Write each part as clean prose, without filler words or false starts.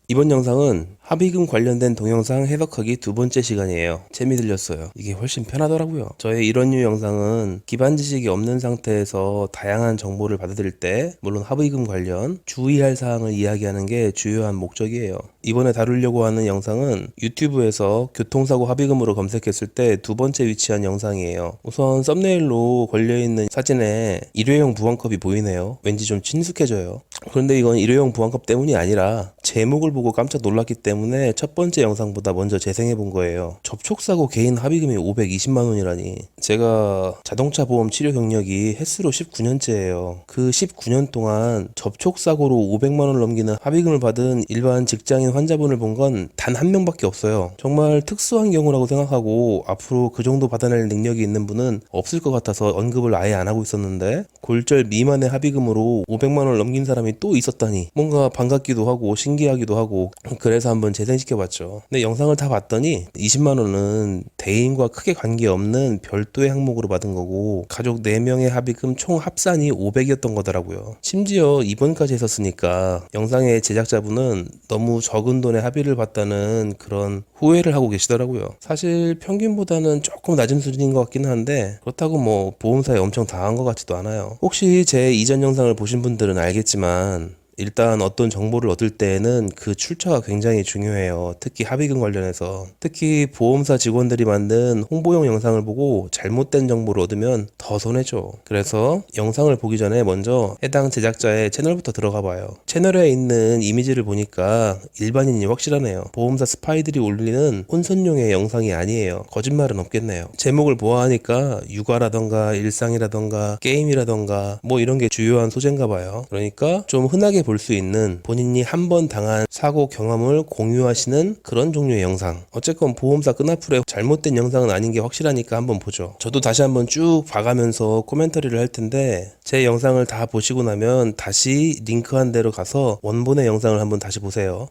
이번 영상은 합의금 관련된 동영상 해석하기 두 번째 시간이에요. 재미 들렸어요. 이게 훨씬 편하더라고요. 저의 이런 류 영상은 기반 지식이 없는 상태에서 다양한 정보를 받아들일 때 물론 합의금 관련 주의할 사항을 이야기하는 게 주요한 목적이에요. 이번에 다루려고 하는 영상은 유튜브에서 교통사고 합의금으로 검색했을 때 두 번째 위치한 영상이에요. 우선 썸네일로 걸려있는 사진에 일회용 부원컵이 보이네요. 왠지 좀 친숙해져요. 그런데 이건 일회용 부원컵 때문이 아니라 제목을 보고 깜짝 놀랐기 때문에 첫 번째 영상보다 먼저 재생해 본 거예요. 접촉사고 개인 합의금이 520만 원이라니. 제가 자동차 보험 치료 경력이 횟수로 19년째예요. 그 19년 동안 접촉사고로 500만 원을 넘기는 합의금을 받은 일반 직장인 환자분을 본 건 단 한 명밖에 없어요. 정말 특수한 경우라고 생각하고 앞으로 그 정도 받아낼 능력이 있는 분은 없을 것 같아서 언급을 아예 안 하고 있었는데 골절 미만의 합의금으로 500만 원을 넘긴 사람이 또 있었다니 뭔가 반갑기도 하고 신기하기도 하고 그래서 한번 재생시켜봤죠. 근데 영상을 다 봤더니 20만 원은 대인과 크게 관계없는 별도의 항목으로 받은 거고 가족 4명의 합의금 총 합산이 500이었던 거더라고요. 심지어 입원까지 했었으니까 영상의 제작자분은 너무 적은 돈에 합의를 봤다는 그런 후회를 하고 계시더라고요. 사실 평균보다는 조금 낮은 수준인 것 같기는 한데 그렇다고 뭐 보험사에 엄청 당한 것 같지도 않아요. 혹시 제 이전 영상을 보신 분들은 알겠지만 일단 어떤 정보를 얻을 때에는 그 출처가 굉장히 중요해요. 특히 합의금 관련해서. 특히 보험사 직원들이 만든 홍보용 영상을 보고 잘못된 정보를 얻으면 더 손해죠. 그래서 영상을 보기 전에 먼저 해당 제작자의 채널부터 들어가 봐요. 채널에 있는 이미지를 보니까 일반인이 확실하네요. 보험사 스파이들이 올리는 혼선용의 영상이 아니에요. 거짓말은 없겠네요. 제목을 보아하니까 육아라던가 일상이라던가 게임이라던가 뭐 이런 게 주요한 소재인가 봐요. 그러니까 좀 흔하게 볼 수 있는 본인이 한 번 당한 사고 경험을 공유하시는 그런 종류의 영상. 어쨌건 보험사 끈앞풀에 잘못된 영상은 아닌 게 확실하니까 한번 보죠. 저도 다시 한번 쭉 봐가면서 코멘터리를 할 텐데 제 영상을 다 보시고 나면 다시 링크한 대로 가서 원본의 영상을 한번 다시 보세요.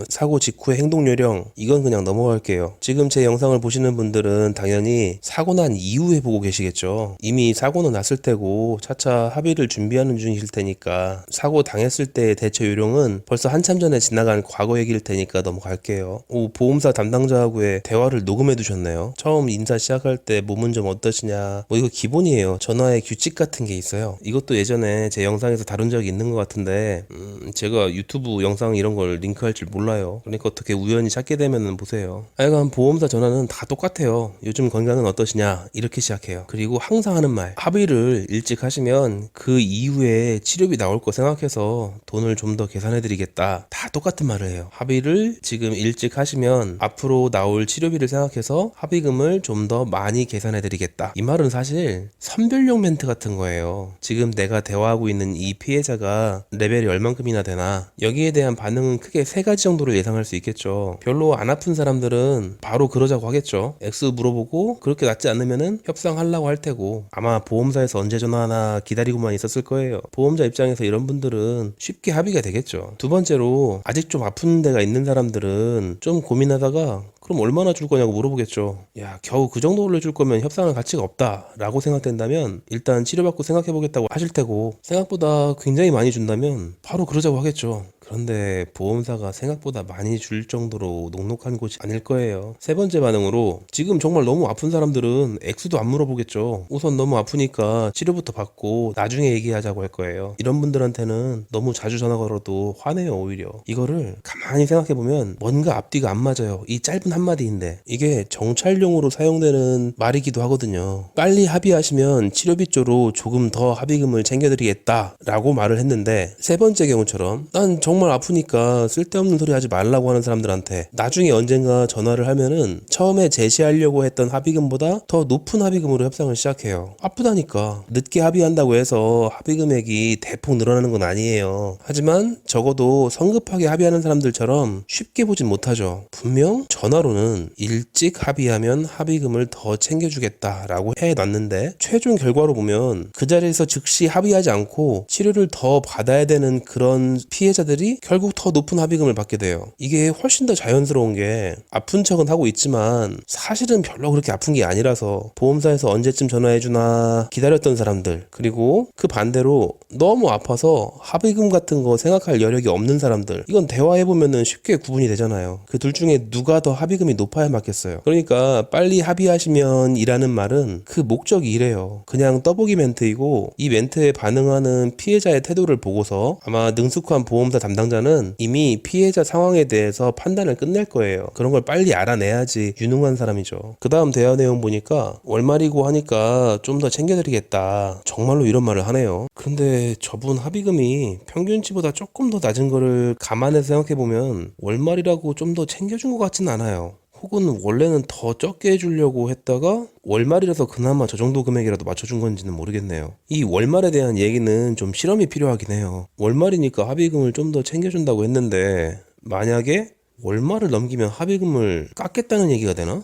사고 직후의 행동 요령 이건 그냥 넘어갈게요. 지금 제 영상을 보시는 분들은 당연히 사고 난 이후에 보고 계시겠죠. 이미 사고는 났을 테고 차차 합의를 준비하는 중이실 테니까 사고 당했을 때의 대처 요령은 벌써 한참 전에 지나간 과거 얘기일 테니까 넘어갈게요. 보험사 담당자하고의 대화를 녹음해 두셨네요. 처음 인사 시작할 때 몸은 좀 어떠시냐 뭐 이거 기본이에요. 전화의 규칙 같은 게 있어요. 이것도 예전에 제 영상에서 다룬 적이 있는 것 같은데 제가 유튜브 영상 이런 걸 링크할 줄 몰라요. 그러니까 어떻게 우연히 찾게 되면 보세요. 하여간 보험사 전화는 다 똑같아요. 요즘 건강은 어떠시냐 이렇게 시작해요. 그리고 항상 하는 말, 합의를 일찍 하시면 그 이후에 치료비 나올 거 생각해서 돈을 좀 더 계산해드리겠다. 다 똑같은 말을 해요. 합의를 지금 일찍 하시면 앞으로 나올 치료비를 생각해서 합의금을 좀 더 많이 계산해드리겠다. 이 말은 사실 선별용 멘트 같은 거예요. 지금 내가 대화하고 있는 이 피해자가 레벨이 얼만큼이나 되나 여기에 대한 반응은 크게 세 가지 정도를 예상할 수 있겠죠. 별로 안 아픈 사람들은 바로 그러자고 하겠죠. 액수 물어보고 그렇게 낫지 않으면은 협상하려고 할 테고 아마 보험사에서 언제 전화하나 기다리고만 있었을 거예요. 보험자 입장에서 이런 분들은 쉽게 합의가 되겠죠. 두 번째로 아직 좀 아픈 데가 있는 사람들은 좀 고민하다가 그럼 얼마나 줄 거냐고 물어보겠죠. 야, 겨우 그 정도 올려줄 거면 협상할 가치가 없다 라고 생각된다면 일단 치료받고 생각해보겠다고 하실 테고 생각보다 굉장히 많이 준다면 바로 그러자고 하겠죠. 그런데 보험사가 생각보다 많이 줄 정도로 녹록한 곳이 아닐 거예요. 세 번째 반응으로 지금 정말 너무 아픈 사람들은 액수도 안 물어보겠죠. 우선 너무 아프니까 치료부터 받고 나중에 얘기하자고 할 거예요. 이런 분들한테는 너무 자주 전화 걸어도 화내요. 오히려 이거를 가만히 생각해보면 뭔가 앞뒤가 안 맞아요. 이 짧은 한마디인데 이게 정찰용으로 사용되는 말이기도 하거든요. 빨리 합의하시면 치료비 쪽으로 조금 더 합의금을 챙겨드리겠다 라고 말을 했는데 세 번째 경우처럼 난 정말 아프니까 쓸데없는 소리 하지 말라고 하는 사람들한테 나중에 언젠가 전화를 하면은 처음에 제시하려고 했던 합의금보다 더 높은 합의금으로 협상을 시작해요. 아프다니까. 늦게 합의한다고 해서 합의 금액이 대폭 늘어나는 건 아니에요. 하지만 적어도 성급하게 합의하는 사람들처럼 쉽게 보진 못하죠. 분명 전화로는 일찍 합의하면 합의금을 더 챙겨주겠다라고 해놨는데 최종 결과로 보면 그 자리에서 즉시 합의하지 않고 치료를 더 받아야 되는 그런 피해자들이 피해자들이 결국 더 높은 합의금을 받게 돼요. 이게 훨씬 더 자연스러운 게 아픈 척은 하고 있지만 사실은 별로 그렇게 아픈 게 아니라서 보험사에서 언제쯤 전화해주나 기다렸던 사람들, 그리고 그 반대로 너무 아파서 합의금 같은 거 생각할 여력이 없는 사람들, 이건 대화해보면은 쉽게 구분이 되잖아요. 그 둘 중에 누가 더 합의금이 높아야 맞겠어요. 그러니까 빨리 합의하시면 이라는 말은 그 목적이 이래요. 그냥 떠보기 멘트이고, 이 멘트에 반응하는 피해자의 태도를 보고서 아마 능숙한 보험사 담당자는 이미 피해자 상황에 대해서 판단을 끝낼 거예요. 그런 걸 빨리 알아내야지 유능한 사람이죠. 그 다음 대화 내용 보니까 월말이고 하니까 좀 더 챙겨드리겠다, 정말로 이런 말을 하네요. 그런데 저분 합의금이 평균치보다 조금 더 낮은 거를 감안해서 생각해보면 월말이라고 좀 더 챙겨준 것 같진 않아요. 혹은 원래는 더 적게 해주려고 했다가 월말이라서 그나마 저 정도 금액이라도 맞춰준 건지는 모르겠네요. 이 월말에 대한 얘기는 좀 실험이 필요하긴 해요. 월말이니까 합의금을 좀 더 챙겨준다고 했는데 만약에 월말을 넘기면 합의금을 깎겠다는 얘기가 되나?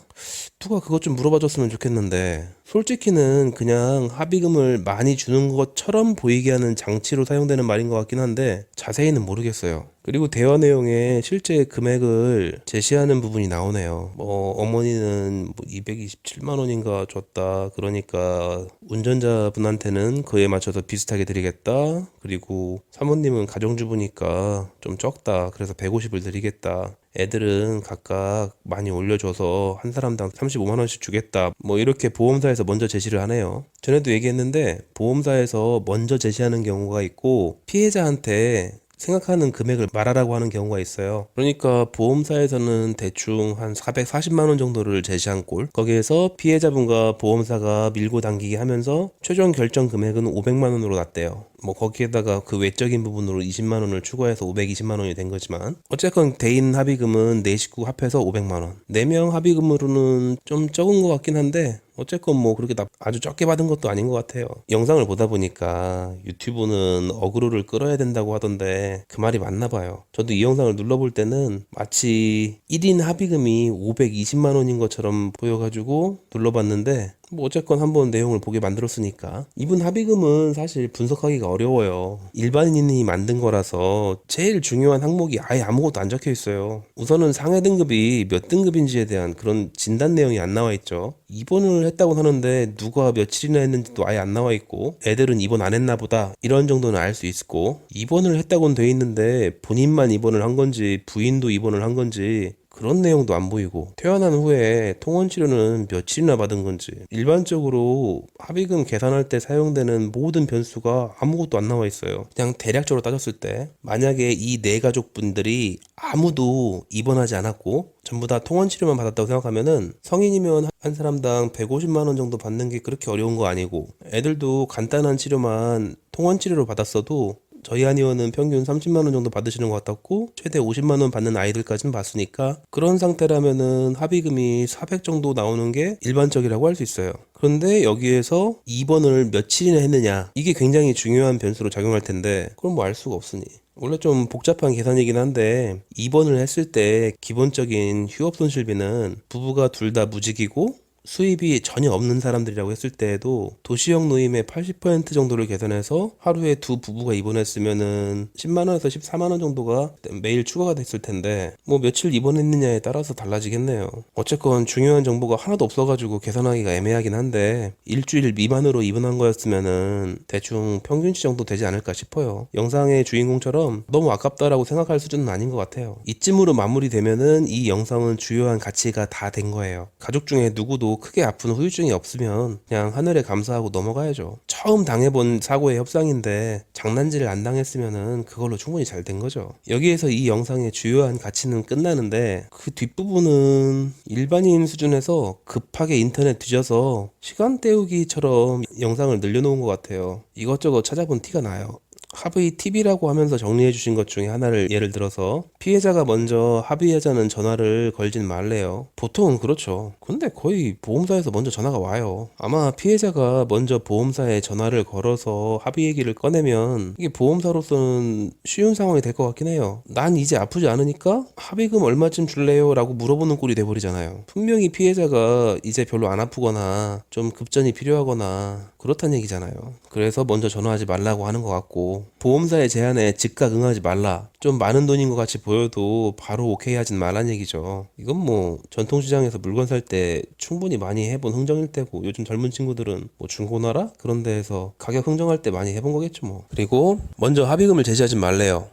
누가 그것 좀 물어봐줬으면 좋겠는데, 솔직히는 그냥 합의금을 많이 주는 것처럼 보이게 하는 장치로 사용되는 말인 것 같긴 한데 자세히는 모르겠어요. 그리고 대화 내용에 실제 금액을 제시하는 부분이 나오네요. 어머니는 227만 원인가 줬다, 그러니까 운전자분한테는 그에 맞춰서 비슷하게 드리겠다, 그리고 사모님은 가정주부니까 좀 적다, 그래서 150을 드리겠다, 애들은 각각 많이 올려줘서 한 사람당 35만 원씩 주겠다, 이렇게 보험사에서 먼저 제시를 하네요. 전에도 얘기했는데 보험사에서 먼저 제시하는 경우가 있고 피해자한테 생각하는 금액을 말하라고 하는 경우가 있어요. 그러니까 보험사에서는 대충 한 440만 원 정도를 제시한 꼴, 거기에서 피해자분과 보험사가 밀고 당기기 하면서 최종 결정 금액은 500만 원으로 났대요. 거기에다가 그 외적인 부분으로 20만 원을 추가해서 520만 원이 된 거지만 어쨌건 대인 합의금은 4식구 합해서 500만 원, 4명 합의금으로는 좀 적은 것 같긴 한데 어쨌건 그렇게 아주 적게 받은 것도 아닌 것 같아요. 영상을 보다 보니까 유튜브는 어그로를 끌어야 된다고 하던데 그 말이 맞나 봐요. 저도 이 영상을 눌러볼 때는 마치 1인 합의금이 520만 원인 것처럼 보여가지고 눌러봤는데 어쨌건 한번 내용을 보게 만들었으니까. 이분 합의금은 사실 분석하기가 어려워요. 일반인이 만든 거라서 제일 중요한 항목이 아예 아무것도 안 적혀 있어요. 우선은 상해 등급이 몇 등급인지에 대한 그런 진단 내용이 안 나와 있죠. 입원을 했다고 하는데 누가 며칠이나 했는지도 아예 안 나와 있고, 애들은 입원 안 했나 보다 이런 정도는 알 수 있고, 입원을 했다고는 돼 있는데 본인만 입원을 한 건지 부인도 입원을 한 건지 그런 내용도 안 보이고, 퇴원한 후에 통원 치료는 며칠이나 받은 건지, 일반적으로 합의금 계산할 때 사용되는 모든 변수가 아무것도 안 나와 있어요. 그냥 대략적으로 따졌을 때 만약에 이 네 가족분들이 아무도 입원하지 않았고 전부 다 통원 치료만 받았다고 생각하면은 성인이면 한 사람당 150만 원 정도 받는 게 그렇게 어려운 거 아니고, 애들도 간단한 치료만 통원 치료로 받았어도 저희 한의원은 평균 30만 원 정도 받으시는 것 같았고 최대 50만 원 받는 아이들까지는 봤으니까 그런 상태라면은 합의금이 400 정도 나오는 게 일반적이라고 할 수 있어요. 그런데 여기에서 입원을 며칠이나 했느냐, 이게 굉장히 중요한 변수로 작용할 텐데 그건 알 수가 없으니 원래 좀 복잡한 계산이긴 한데, 입원을 했을 때 기본적인 휴업 손실비는 부부가 둘 다 무직이고 수입이 전혀 없는 사람들이라고 했을 때에도 도시형 노임의 80% 정도를 계산해서 하루에 두 부부가 입원했으면은 10만 원에서 14만 원 정도가 매일 추가가 됐을 텐데 며칠 입원했느냐에 따라서 달라지겠네요. 어쨌건 중요한 정보가 하나도 없어가지고 계산하기가 애매하긴 한데 일주일 미만으로 입원한 거였으면은 대충 평균치 정도 되지 않을까 싶어요. 영상의 주인공처럼 너무 아깝다라고 생각할 수준은 아닌 것 같아요. 이쯤으로 마무리되면은 이 영상은 주요한 가치가 다 된 거예요. 가족 중에 누구도 크게 아픈 후유증이 없으면 그냥 하늘에 감사하고 넘어가야죠. 처음 당해본 사고의 협상인데 장난질을 안 당했으면은 그걸로 충분히 잘 된 거죠. 여기에서 이 영상의 주요한 가치는 끝나는데 그 뒷부분은 일반인 수준에서 급하게 인터넷 뒤져서 시간 때우기처럼 영상을 늘려놓은 것 같아요. 이것저것 찾아본 티가 나요. 합의 팁이라고 하면서 정리해 주신 것 중에 하나를 예를 들어서 피해자가 먼저 합의하자는 전화를 걸진 말래요. 보통은 그렇죠. 근데 거의 보험사에서 먼저 전화가 와요. 아마 피해자가 먼저 보험사에 전화를 걸어서 합의 얘기를 꺼내면 이게 보험사로서는 쉬운 상황이 될 것 같긴 해요. 난 이제 아프지 않으니까 합의금 얼마쯤 줄래요? 라고 물어보는 꼴이 돼버리잖아요. 분명히 피해자가 이제 별로 안 아프거나 좀 급전이 필요하거나 그렇다는 얘기잖아요. 그래서 먼저 전화하지 말라고 하는 것 같고, 보험사의 제안에 즉각 응하지 말라. 좀 많은 돈인 것 같이 보여도 바로 오케이 하진 말란 얘기죠. 이건 뭐 전통시장에서 물건 살 때 충분히 많이 해본 흥정일 테고, 요즘 젊은 친구들은 뭐 중고나라 그런 데에서 가격 흥정할 때 많이 해본 거겠죠 뭐. 그리고 먼저 합의금을 제시하지 말래요.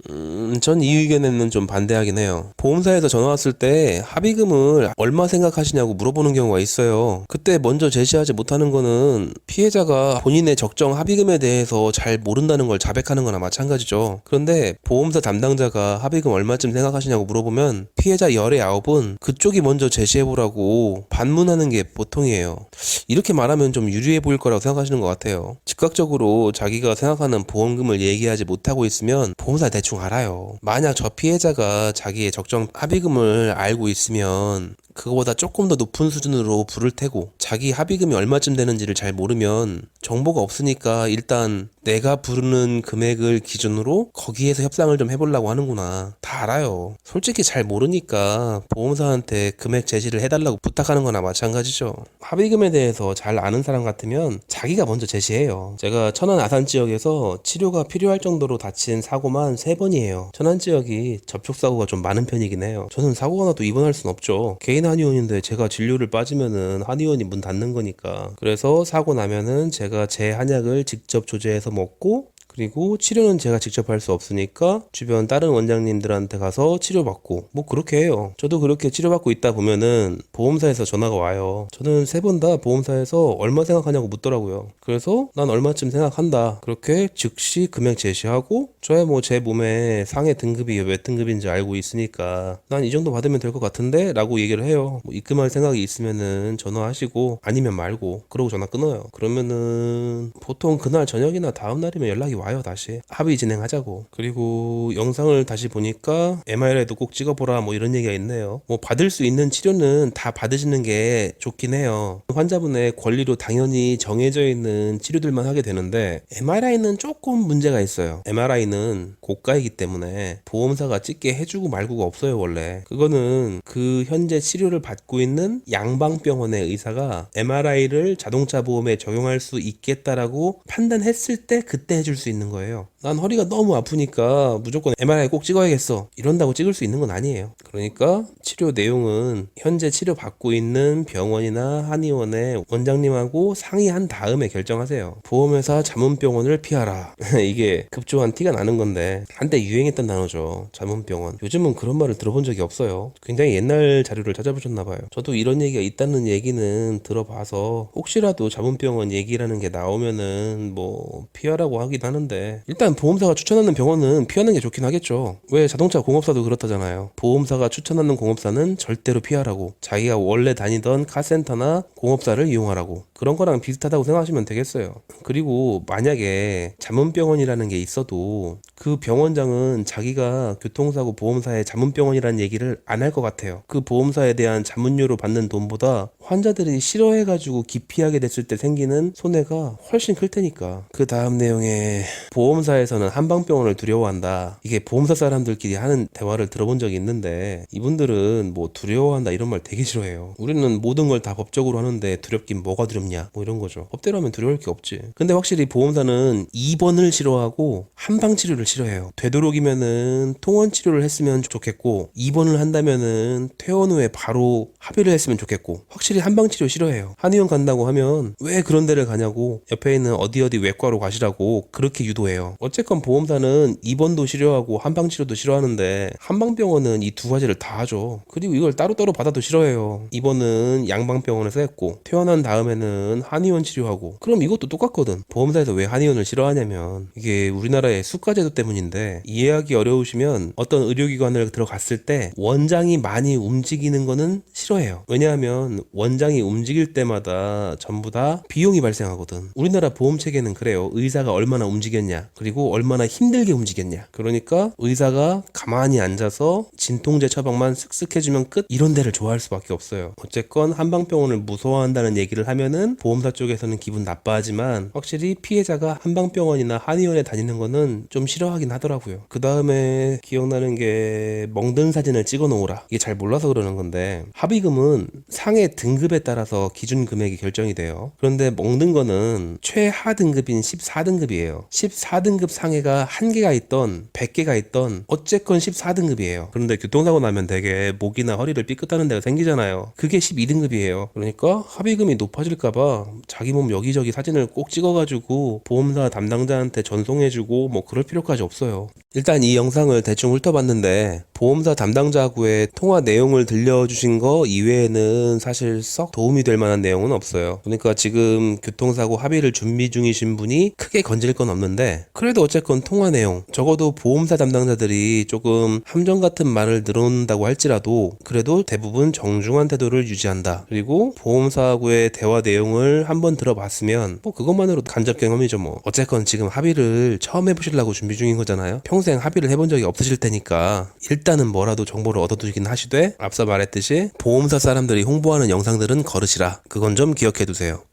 전 이 의견에는 좀 반대하긴 해요. 보험사에서 전화 왔을 때 합의금을 얼마 생각하시냐고 물어보는 경우가 있어요. 그때 먼저 제시하지 못하는 거는 피해자가 본인의 적정 합의금에 대해서 잘 모른다는 걸 자백하는 거나 마찬가지죠. 그런데 보험사 담당자가 합의금 얼마쯤 생각하시냐고 물어보면 피해자 열의 9은 그쪽이 먼저 제시해보라고 반문하는 게 보통이에요. 이렇게 말하면 좀 유리해 보일 거라고 생각하시는 것 같아요. 즉각적으로 자기가 생각하는 보험금을 얘기하지 못하고 있으면 보험사 대충 알아요. 만약 저 피해자가 자기의 적정 합의금을 알고 있으면 그거보다 조금 더 높은 수준으로 부를 테고, 자기 합의금이 얼마쯤 되는지를 잘 모르면 정보가 없으니까 일단 내가 부르는 금액을 기준으로 거기에서 협상을 좀 해보려고 하는구나. 다 알아요. 솔직히 잘 모르니까 보험사한테 금액 제시를 해달라고 부탁하는 거나 마찬가지죠. 합의금에 대해서 잘 아는 사람 같으면 자기가 먼저 제시해요. 제가 천안 아산 지역에서 치료가 필요할 정도로 다친 사고만 3번이에요. 천안 지역이 접촉사고가 좀 많은 편이긴 해요. 저는 사고가 나도 입원할 순 없죠. 개인 한의원인데 제가 진료를 빠지면은 한의원이 문 닫는 거니까. 그래서 사고 나면은 제가 제 한약을 직접 조제해서 먹고, 그리고 치료는 제가 직접 할 수 없으니까 주변 다른 원장님들한테 가서 치료받고, 뭐 그렇게 해요. 저도 그렇게 치료받고 있다 보면은 보험사에서 전화가 와요. 저는 3번 다 보험사에서 얼마 생각하냐고 묻더라고요. 그래서 난 얼마쯤 생각한다, 그렇게 즉시 금액 제시하고, 저야 뭐 제 몸에 상해 등급이 몇 등급인지 알고 있으니까 난 이 정도 받으면 될 것 같은데? 라고 얘기를 해요. 뭐 입금할 생각이 있으면은 전화하시고, 아니면 말고, 그러고 전화 끊어요. 그러면은 보통 그날 저녁이나 다음 날이면 연락이 와요. 다시 합의 진행하자고. 그리고 영상을 다시 보니까 MRI도 꼭 찍어보라 뭐 이런 얘기가 있네요. 뭐 받을 수 있는 치료는 다 받으시는 게 좋긴 해요. 환자분의 권리로 당연히 정해져 있는 치료들만 하게 되는데, MRI는 조금 문제가 있어요. MRI는 고가이기 때문에 보험사가 찍게 해주고 말고가 없어요. 원래 그거는 그 현재 치료를 받고 있는 양방병원의 의사가 MRI를 자동차 보험에 적용할 수 있겠다라고 판단했을 때 그때 해줄 수 있는 거예요. 난 허리가 너무 아프니까 무조건 MRI 꼭 찍어야겠어 이런다고 찍을 수 있는 건 아니에요. 그러니까 치료 내용은 현재 치료받고 있는 병원이나 한의원의 원장님하고 상의한 다음에 결정하세요. 보험회사 자문병원을 피하라. 이게 급조한 티가 나는 건데, 한때 유행했던 단어죠. 자문병원. 요즘은 그런 말을 들어본 적이 없어요. 굉장히 옛날 자료를 찾아보셨나봐요. 저도 이런 얘기가 있다는 얘기는 들어봐서 혹시라도 자문병원 얘기라는 게 나오면은 뭐 피하라고 하긴 하는데, 일단 보험사가 추천하는 병원은 피하는 게 좋긴 하겠죠. 왜 자동차 공업사도 그렇다잖아요. 보험사가 추천하는 공업사는 절대로 피하라고, 자기가 원래 다니던 카센터나 공업사를 이용하라고, 그런 거랑 비슷하다고 생각하시면 되겠어요. 그리고 만약에 자문병원이라는 게 있어도 그 병원장은 자기가 교통사고 보험사의 자문병원이라는 얘기를 안 할 것 같아요. 그 보험사에 대한 자문료로 받는 돈보다 환자들이 싫어해가지고 기피하게 됐을 때 생기는 손해가 훨씬 클 테니까. 그 다음 내용에 보험사에서는 한방병원을 두려워한다, 이게 보험사 사람들끼리 하는 대화를 들어본 적이 있는데, 이분들은 뭐 두려워한다 이런 말 되게 싫어해요. 우리는 모든 걸 다 법적으로 하는데 두렵긴 뭐가 두렵냐 뭐 이런 거죠. 법대로 하면 두려울 게 없지. 근데 확실히 보험사는 입원을 싫어하고 한방치료를 싫어해요. 되도록이면은 통원치료를 했으면 좋겠고, 입원을 한다면은 퇴원 후에 바로 합의를 했으면 좋겠고, 확실히 한방치료 싫어해요. 한의원 간다고 하면 왜 그런 데를 가냐고, 옆에 있는 어디 외과로 가시라고 그렇게 유도해요. 어쨌건 보험사는 입원도 싫어하고 한방치료도 싫어하는데, 한방병원은 이 두 가지를 다 하죠. 그리고 이걸 따로따로 받아도 싫어해요. 입원은 양방병원에서 했고, 퇴원한 다음에는 한의원 치료하고. 그럼 이것도 똑같거든. 보험사에서 왜 한의원을 싫어하냐면, 이게 우리나라의 수가제도 때문인데, 이해하기 어려우시면 어떤 의료기관을 들어갔을 때 원장이 많이 움직이는 거는 싫어해요. 왜냐하면 원장이 움직일 때마다 전부 다 비용이 발생하거든. 우리나라 보험체계는 그래요. 의사가 얼마나 움직였냐, 그리고 얼마나 힘들게 움직였냐. 그러니까 의사가 가만히 앉아서 진통제 처방만 슥슥 해주면 끝, 이런 데를 좋아할 수밖에 없어요. 어쨌건 한방병원을 무서워한다는 얘기를 하면은 보험사 쪽에서는 기분 나빠하지만, 확실히 피해자가 한방병원이나 한의원에 다니는 거는 좀 싫어하긴 하더라고요. 그 다음에 기억나는 게 멍든 사진을 찍어 놓으라. 이게 잘 몰라서 그러는 건데, 합의금은 상해 등급에 따라서 기준 금액이 결정이 돼요. 그런데 멍든 거는 최하 등급인 14등급이에요. 14등급 4등급 상해가 1개가 있던 100개가 있던 어쨌건 14등급이에요. 그런데 교통사고 나면 되게 목이나 허리를 삐끗하는 데가 생기잖아요. 그게 12등급이에요. 그러니까 합의금이 높아질까봐 자기 몸 여기저기 사진을 꼭 찍어가지고 보험사 담당자한테 전송해주고 뭐 그럴 필요까지 없어요. 일단 이 영상을 대충 훑어봤는데 보험사 담당자하고의 통화 내용을 들려주신 거 이외에는 사실 썩 도움이 될 만한 내용은 없어요. 그러니까 지금 교통사고 합의를 준비 중이신 분이 크게 건질 건 없는데 그래도 어쨌건 통화 내용 적어도 보험사 담당자들이 조금 함정 같은 말을 늘어놓는다고 할지라도 그래도 대부분 정중한 태도를 유지한다. 그리고 보험사하고의 대화 내용을 한번 들어봤으면 뭐 그것만으로도 간접 경험이죠 뭐. 어쨌건 지금 합의를 처음 해보시려고 준비 중인 거잖아요. 평생 합의를 해본 적이 없으실 테니까 일단은 뭐라도 정보를 얻어두긴 하시되 앞서 말했듯이 보험사 사람들이 홍보하는 영상들은 거르시라. 그건 좀 기억해 두세요.